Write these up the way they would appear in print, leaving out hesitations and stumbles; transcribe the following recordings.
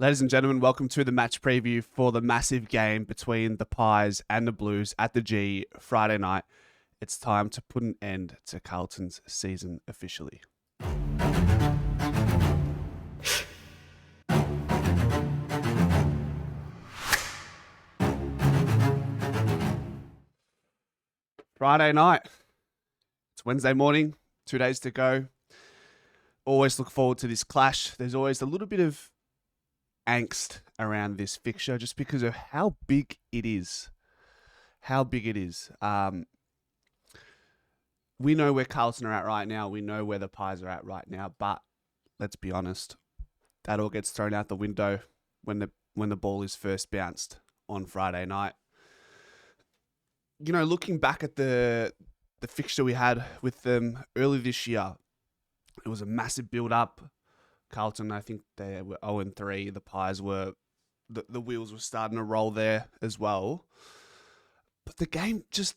Ladies and gentlemen, welcome to the match preview for the massive game between the Pies and the Blues at the G Friday night. It's time to put an end to Carlton's season officially. Friday night. It's Wednesday morning, 2 days to go. Always look forward to this clash. There's always a little bit of angst around this fixture just because of how big it is. We know where Carlton are at right now. We know where the Pies are at right now. But let's be honest, that all gets thrown out the window when the ball is first bounced on Friday night. You know, looking back at the fixture we had with them early this year, it was a massive build-up. Carlton, I think they were 0-3. The Pies were... The wheels were starting to roll there as well. But the game just...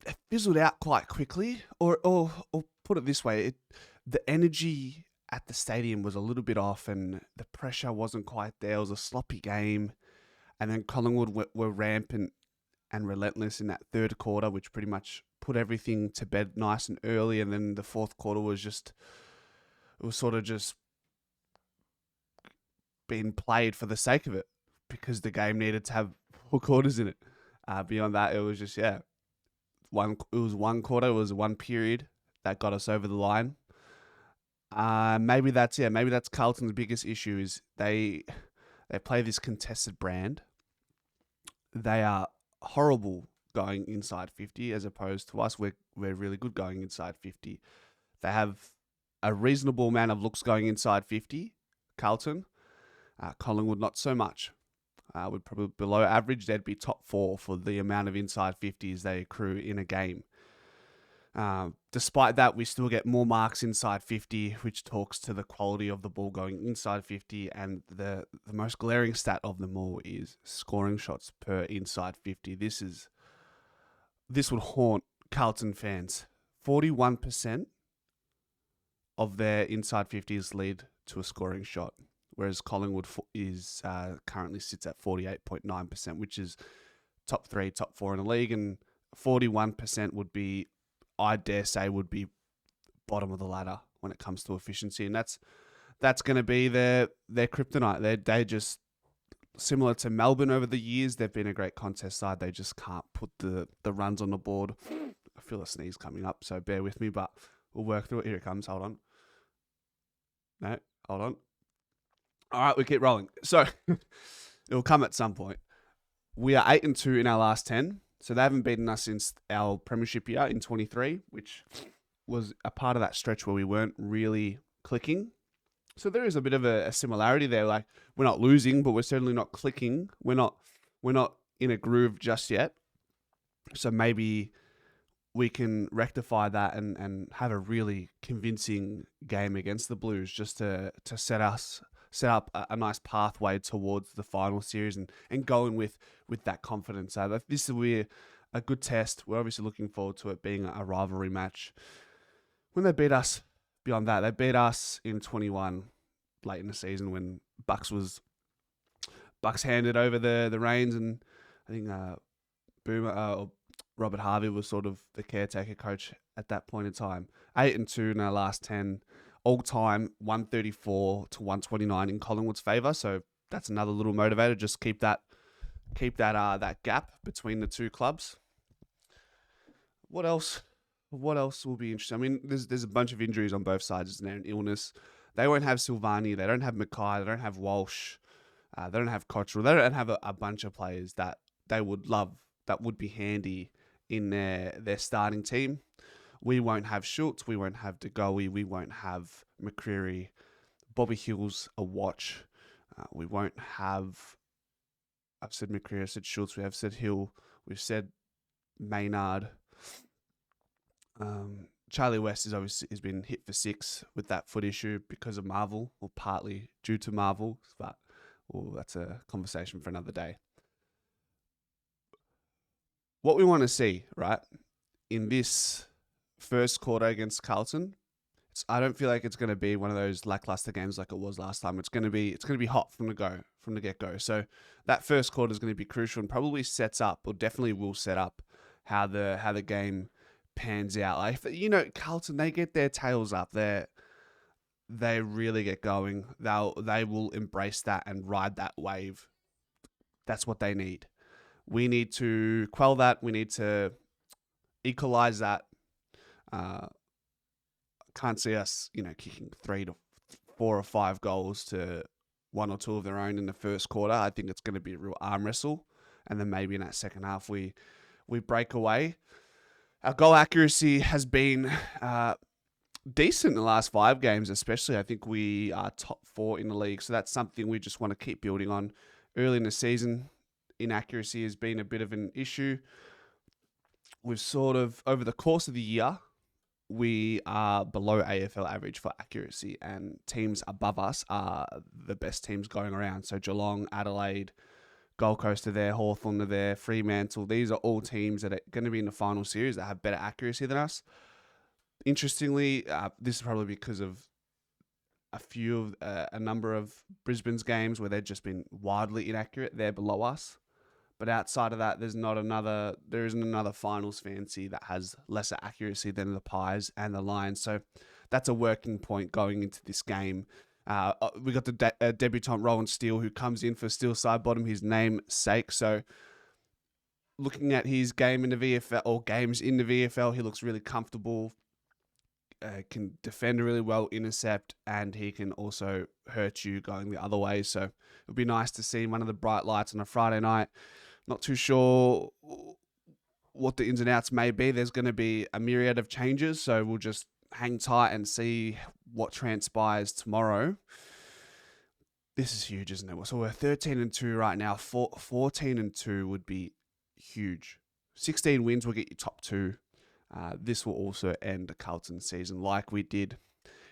It fizzled out quite quickly. Or put it this way, the energy at the stadium was a little bit off and the pressure wasn't quite there. It was a sloppy game. And then Collingwood were rampant and relentless in that third quarter, which pretty much put everything to bed nice and early. And then the fourth quarter was just... It was sort of just being played for the sake of it because the game needed to have 4 quarters in it. Beyond that, it was just, it was one quarter, it was one period that got us over the line. Maybe that's Carlton's biggest issue is they play this contested brand. They are horrible going inside 50 as opposed to us. We're really good going inside 50. They have a reasonable amount of looks going inside 50, Carlton. Collingwood, not so much. Would probably below average. They'd be top 4 for the amount of inside 50s they accrue in a game. Despite that, we still get more marks inside 50, which talks to the quality of the ball going inside 50. And the most glaring stat of them all is scoring shots per inside 50. This would haunt Carlton fans. 41% of their inside 50s lead to a scoring shot, whereas Collingwood is currently sits at 48.9%, which is top 3, top 4 in the league, and 41% would be, I dare say, would be bottom of the ladder when it comes to efficiency, and that's going to be their kryptonite. They just, similar to Melbourne over the years, they've been a great contest side. They just can't put the runs on the board. I feel a sneeze coming up, so bear with me, but we'll work through it. Here it comes. Hold on. No, hold on. All right, we keep rolling. So it'll come at some point. We are 8-2 in our last 10. So they haven't beaten us since our premiership year in 23, which was a part of that stretch where we weren't really clicking. So there is a bit of a similarity there. Like, we're not losing, but we're certainly not clicking. We're not in a groove just yet. So maybe we can rectify that and have a really convincing game against the Blues just to set up a nice pathway towards the final series and going with that confidence. This will be a good test. We're obviously looking forward to it being a rivalry match. When they beat us, beyond that, they beat us in 21 late in the season when Bucks handed over the reins, and I think Robert Harvey was sort of the caretaker coach at that point in time. 8-2 in our last 10. All time 134 to 129 in Collingwood's favour. So that's another little motivator. Just keep that gap between the two clubs. What else will be interesting? I mean, there's a bunch of injuries on both sides, isn't there? An illness. They won't have Silvani. They don't have Mackay. They don't have Walsh. They don't have Cottrell. They don't have a bunch of players that they would love, that would be handy in their starting team. We won't have Schultz. We won't have De Goey. We won't have McCreary. Bobby Hill's a watch. We won't have... I've said McCreary. I've said Schultz. We have said Hill. We've said Maynard. Charlie West has been hit for 6 with that foot issue because of Marvel, or partly due to Marvel. But that's a conversation for another day. What we want to see, right, in this first quarter against Carlton, I don't feel like it's going to be one of those lackluster games like it was last time. It's going to be hot from the get go. So that first quarter is going to be crucial and probably sets up, or definitely will set up, how the game pans out. Like, Carlton, they get their tails up. They really get going. They will embrace that and ride that wave. That's what they need. We need to quell that. We need to equalize that. Uh, can't see us, kicking 3 to 4 or 5 goals to 1 or 2 of their own in the first quarter. I think it's going to be a real arm wrestle, and then maybe in that second half we break away. Our goal accuracy has been decent in the last 5 games, especially. I think we are top 4 in the league, so that's something we just want to keep building on. Early in the season, inaccuracy has been a bit of an issue. We've sort of, over the course of the year, we are below AFL average for accuracy, and teams above us are the best teams going around. So Geelong, Adelaide, Gold Coast are there, Hawthorn are there, Fremantle. These are all teams that are going to be in the final series that have better accuracy than us. Interestingly, this is probably because of a number of Brisbane's games where they've just been wildly inaccurate. They're below us. But outside of that, there isn't another finals fancy that has lesser accuracy than the Pies and the Lions. So that's a working point going into this game. We got the debutant Rowan Steele, who comes in for Steele Sidebottom, his namesake. So looking at his game in the VFL, or games in the VFL, he looks really comfortable. Can defend really well, intercept, and he can also hurt you going the other way. So it would be nice to see one of the bright lights on a Friday night. Not too sure what the ins and outs may be. There's going to be a myriad of changes, so we'll just hang tight and see what transpires tomorrow. This is huge, isn't it? So we're 13-2 right now. 14-2 would be huge. 16 wins will get you top 2. This will also end the Carlton season like we did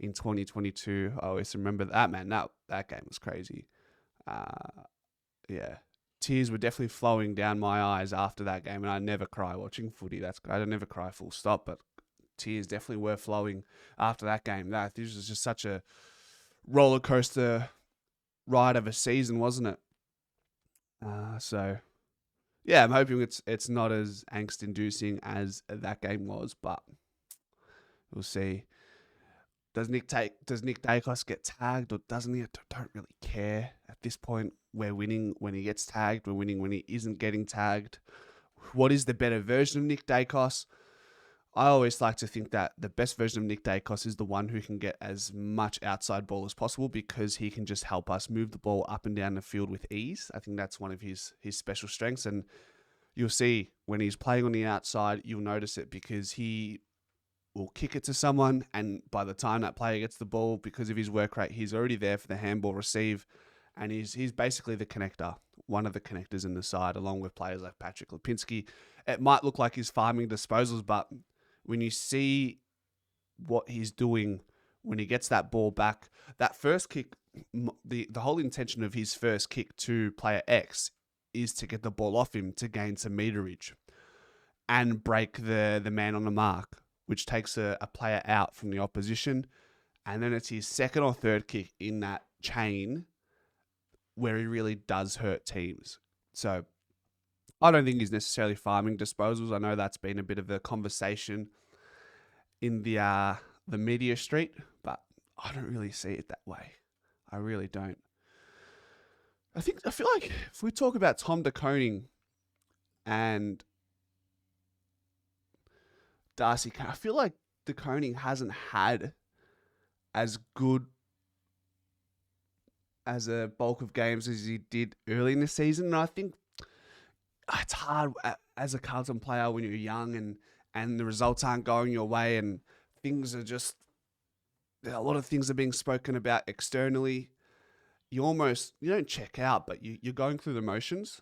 in 2022. I always remember that, man. That game was crazy. Yeah. Tears were definitely flowing down my eyes after that game, and I never cry watching footy. That's great. I never cry full stop, but tears definitely were flowing after that game. This was just such a roller coaster ride of a season, wasn't it? So yeah, I'm hoping it's not as angst inducing as that game was, but we'll see. Does Nick Dacos get tagged or doesn't he? I don't really care at this point. We're winning when he gets tagged. We're winning when he isn't getting tagged. What is the better version of Nick Dacos? I always like to think that the best version of Nick Dacos is the one who can get as much outside ball as possible, because he can just help us move the ball up and down the field with ease. I think that's one of his special strengths, and you'll see when he's playing on the outside, you'll notice it, because he will kick it to someone, and by the time that player gets the ball, because of his work rate, he's already there for the handball receive, and he's basically the connector, one of the connectors in the side, along with players like Patrick Lipinski. It might look like he's farming disposals, but when you see what he's doing when he gets that ball back, that first kick, the whole intention of his first kick to player X is to get the ball off him to gain some meterage and break the man on the mark, which takes a player out from the opposition. And then it's his second or third kick in that chain where he really does hurt teams. So I don't think he's necessarily farming disposals. I know that's been a bit of a conversation in the media street, but I don't really see it that way. I really don't. I feel like if we talk about Tom De Koning and Darcy, I feel like De Koning hasn't had as good as a bulk of games as he did early in the season. And I think it's hard as a Carlton player when you're young and the results aren't going your way, and things are just, a lot of things are being spoken about externally. You don't check out, but you're going through the motions.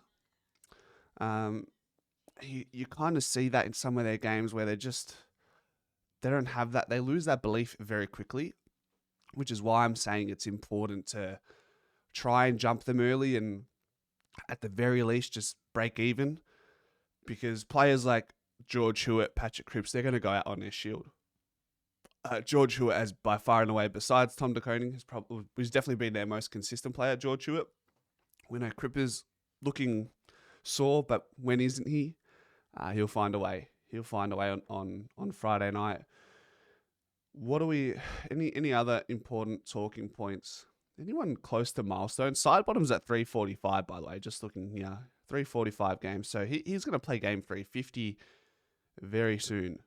You kind of see that in some of their games where they don't have that. They lose that belief very quickly, which is why I'm saying it's important to try and jump them early and at the very least just break even, because players like George Hewitt, Patrick Cripps, they're going to go out on their shield. George Hewitt has by far and away, besides Tom De Koning, he's definitely been their most consistent player, George Hewitt. We know Cripper's looking sore, but when isn't he? He'll find a way. He'll find a way on Friday night. What do we? Any other important talking points? Anyone close to milestone? Side bottom's at 345, by the way. Just looking here, 345 games. So he's going to play game 350 very soon.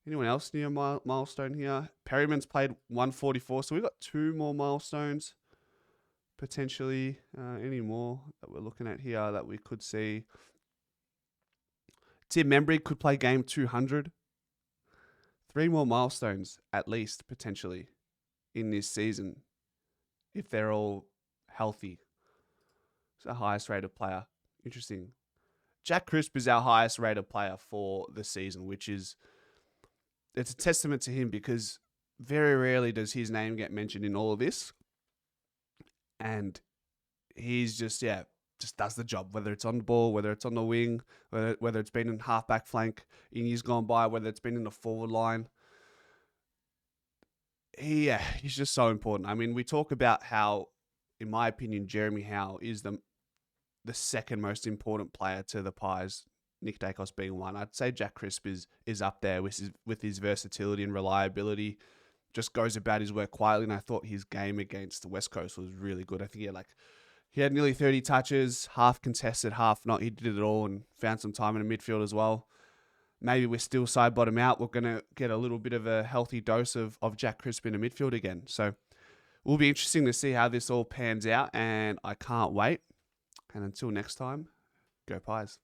Anyone else near milestone here? Perryman's played 144, so we've got 2 more milestones potentially. Any more that we're looking at here that we could see? Tim Membry could play game 200. 3 more milestones at least potentially in this season if they're all healthy. It's the highest rated player. Interesting. Jack Crisp is our highest rated player for the season, which is, it's a testament to him because very rarely does his name get mentioned in all of this. And he's just does the job, whether it's on the ball, whether it's on the wing, whether it's been in halfback flank in years gone by, whether it's been in the forward line. He's just so important. I mean, we talk about how, in my opinion, Jeremy Howe is the second most important player to the Pies, Nick Dacos being one. I'd say Jack Crisp is up there with his versatility and reliability. Just goes about his work quietly, and I thought his game against the West Coast was really good. I think he had nearly 30 touches, half contested, half not. He did it all and found some time in the midfield as well. Maybe we're still side bottom out. We're going to get a little bit of a healthy dose of Jack Crisp in the midfield again. So it will be interesting to see how this all pans out, and I can't wait. And until next time, go Pies.